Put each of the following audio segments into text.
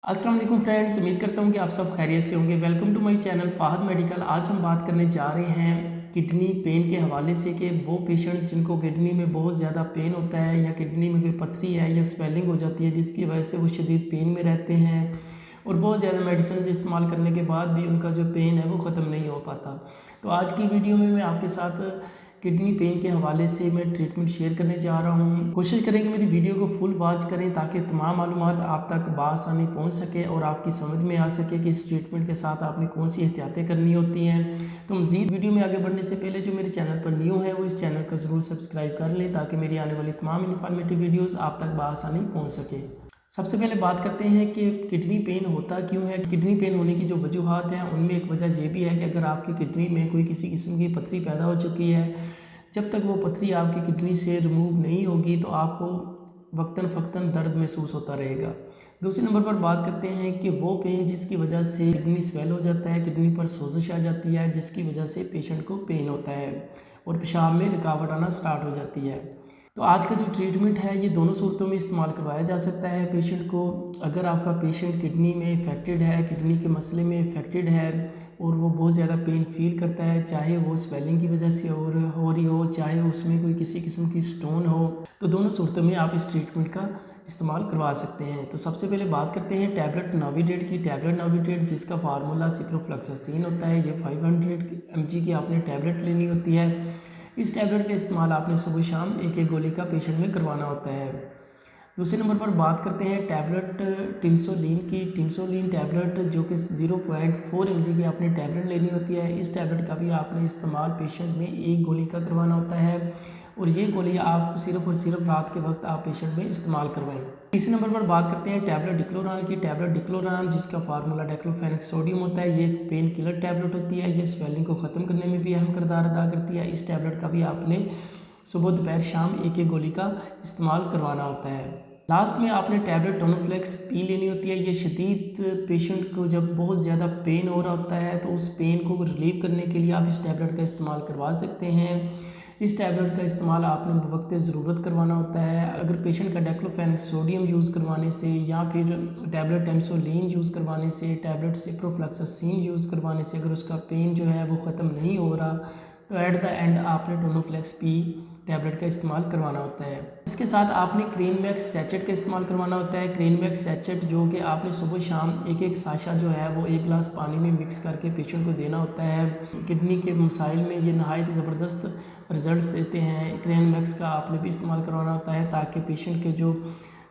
अस्सलाम वालेकुम फ्रेंड्स, उम्मीद करता हूँ कि आप सब खैरियत से होंगे। Welcome to my channel Fahad medical. आज हम बात करने जा रहे हैं किडनी पेन के हवाले से कि वो पेशेंट्स जिनको किडनी में बहुत ज़्यादा पेन होता है या किडनी में कोई पथरी है या स्वेलिंग हो जाती है जिसकी वजह से वो शदीद पेन में रहते हैं और बहुत ज़्यादा मेडिसिन इस्तेमाल करने के बाद भी उनका जो पेन है वो ख़त्म नहीं हो पाता। तो आज की वीडियो में मैं आपके साथ किडनी पेन के हवाले से मैं ट्रीटमेंट शेयर करने जा रहा हूँ। कोशिश करें कि मेरी वीडियो को फुल वॉच करें ताकि तमाम मालूमात आप तक बआसानी पहुँच सके और आपकी समझ में आ सके कि इस ट्रीटमेंट के साथ आपने कौन सी एहतियातें करनी होती हैं। तो मज़ीद वीडियो में आगे बढ़ने से पहले जो मेरे चैनल पर न्यू है वो इस चैनल को ज़रूर सब्सक्राइब कर लें ताकि मेरी आने वाली तमाम इन्फॉर्मेटिव वीडियोज़ आप तक बआसानी पहुँच सके। सबसे पहले बात करते हैं कि किडनी पेन होता क्यों है। किडनी पेन होने की जो वजूहात हैं उनमें एक वजह ये भी है कि अगर आपकी किडनी में कोई किसी किस्म की पथरी पैदा हो चुकी है, जब तक वो पथरी आपकी किडनी से रिमूव नहीं होगी तो आपको वक्तन फ़क्तन दर्द महसूस होता रहेगा। दूसरे नंबर पर बात करते हैं कि वो पेन जिसकी वजह से किडनी स्वेल हो जाता है, किडनी पर सोजिश आ जाती है जिसकी वजह से पेशेंट को पेन होता है और पेशाब में रुकावट आना स्टार्ट हो जाती है। तो आज का जो ट्रीटमेंट है ये दोनों सूरतों में इस्तेमाल करवाया जा सकता है पेशेंट को। अगर आपका पेशेंट किडनी में इफ़ेक्टेड है, किडनी के मसले में इफ़ेक्टेड है और वो बहुत ज़्यादा पेन फील करता है, चाहे वो स्वेलिंग की वजह से हो रही हो, चाहे उसमें कोई किसी किस्म की स्टोन हो, तो दोनों सूरतों में आप इस ट्रीटमेंट का इस्तेमाल करवा सकते हैं। तो सबसे पहले बात करते हैं टैबलेट नोविडेट की। टैबलेट नोविडेट जिसका फार्मूला सिप्रोफ्लॉक्सासिन होता है, ये 500 mg की आपने टैबलेट लेनी होती है। इस टैबलेट का इस्तेमाल आपने सुबह शाम एक एक गोली का पेशेंट में करवाना होता है। दूसरे नंबर पर बात करते हैं टैबलेट टिमसोलिन की। टिमसोलिन टैबलेट जो कि 0.4 mg की आपने टैबलेट लेनी होती है। इस टैबलेट का भी आपने इस्तेमाल पेशेंट में एक गोली का करवाना होता है और ये गोली आप सिर्फ और सिर्फ रात के वक्त आप पेशेंट में इस्तेमाल करवाएं। तीसरे नंबर पर बात करते हैं टैबलेट डिक्लोरान की। टैबलेट डिक्लोरान जिसका फार्मूला डेक्लोफेनेक सोडियम होता है, ये एक पेन किलर टैबलेट होती है। ये स्वेलिंग को ख़त्म करने में भी अहम किरदार अदा करती है। इस टैबलेट का भी आपने सुबह दोपहर शाम एक एक गोली का इस्तेमाल करवाना होता है। लास्ट में आपने टैबलेट टोनोफ्लेक्स पी लेनी होती है। ये शदीद पेशेंट को जब बहुत ज़्यादा पेन हो रहा होता है तो उस पेन को रिलीव करने के लिए आप इस टैबलेट का इस्तेमाल करवा सकते हैं। इस टैबलेट का इस्तेमाल आपने बवक्त ज़रूरत करवाना होता है। अगर पेशेंट का डेक्लोफेनेक सोडियम यूज़ करवाने से या फिर टैबलेट टेमसोलिन यूज़ करवाने से, टैबलेट सिप्रोफ्लॉक्सासिन यूज़ करवाने से अगर उसका पेन जो है वो ख़त्म नहीं हो रहा तो एट द एंड आपने टोनोफ्लेक्स पी टैबलेट का इस्तेमाल करवाना होता है। इसके साथ आपने क्रेनमैक्स सैचेट का इस्तेमाल करवाना होता है। क्रेनमैक्स सैचेट जो कि आपने सुबह शाम एक एक साशा जो है वो एक गिलास पानी में मिक्स करके पेशेंट को देना होता है। किडनी के मसाइल में ये नहायत ज़बरदस्त रिजल्ट्स देते हैं। क्रेनमैक्स का आपने भी इस्तेमाल करवाना होता है ताकि पेशेंट के जो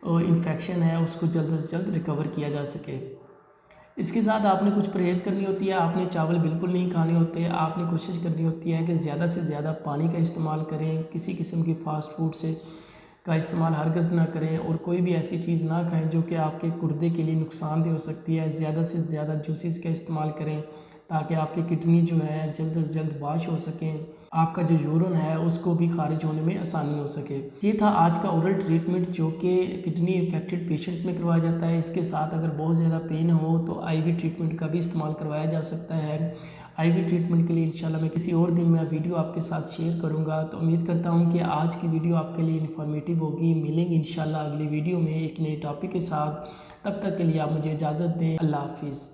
इन्फेक्शन है उसको जल्द से जल्द रिकवर किया जा सके। इसके साथ आपने कुछ परहेज़ करनी होती है। आपने चावल बिल्कुल नहीं खाने होते। आपने कोशिश करनी होती है कि ज़्यादा से ज़्यादा पानी का इस्तेमाल करें। किसी किस्म की फ़ास्ट फूड से का इस्तेमाल हरगिज़ ना करें और कोई भी ऐसी चीज़ ना खाएं जो कि आपके गुर्दे के लिए नुकसानदेह हो सकती है। ज़्यादा से ज़्यादा जूसेस का इस्तेमाल करें ताकि आपकी किडनी जो है जल्द से जल्द वॉश हो सकें, आपका जो यूरिन है उसको भी खारिज होने में आसानी हो सके। ये था आज का ओरल ट्रीटमेंट जो कि किडनी इन्फेक्टेड पेशेंट्स में करवाया जाता है। इसके साथ अगर बहुत ज़्यादा पेन हो तो आईवी ट्रीटमेंट का भी इस्तेमाल करवाया जा सकता है। आईवी ट्रीटमेंट के लिए इंशाल्लाह मैं किसी और दिन में वीडियो आपके साथ शेयर करूंगा। तो उम्मीद करता हूं कि आज की वीडियो आपके लिए इन्फॉर्मेटिव होगी। मिलेंगे इंशाल्लाह अगली वीडियो में एक नए टॉपिक के साथ। तब तक के लिए आप मुझे इजाज़त दें। अल्लाह हाफिज़।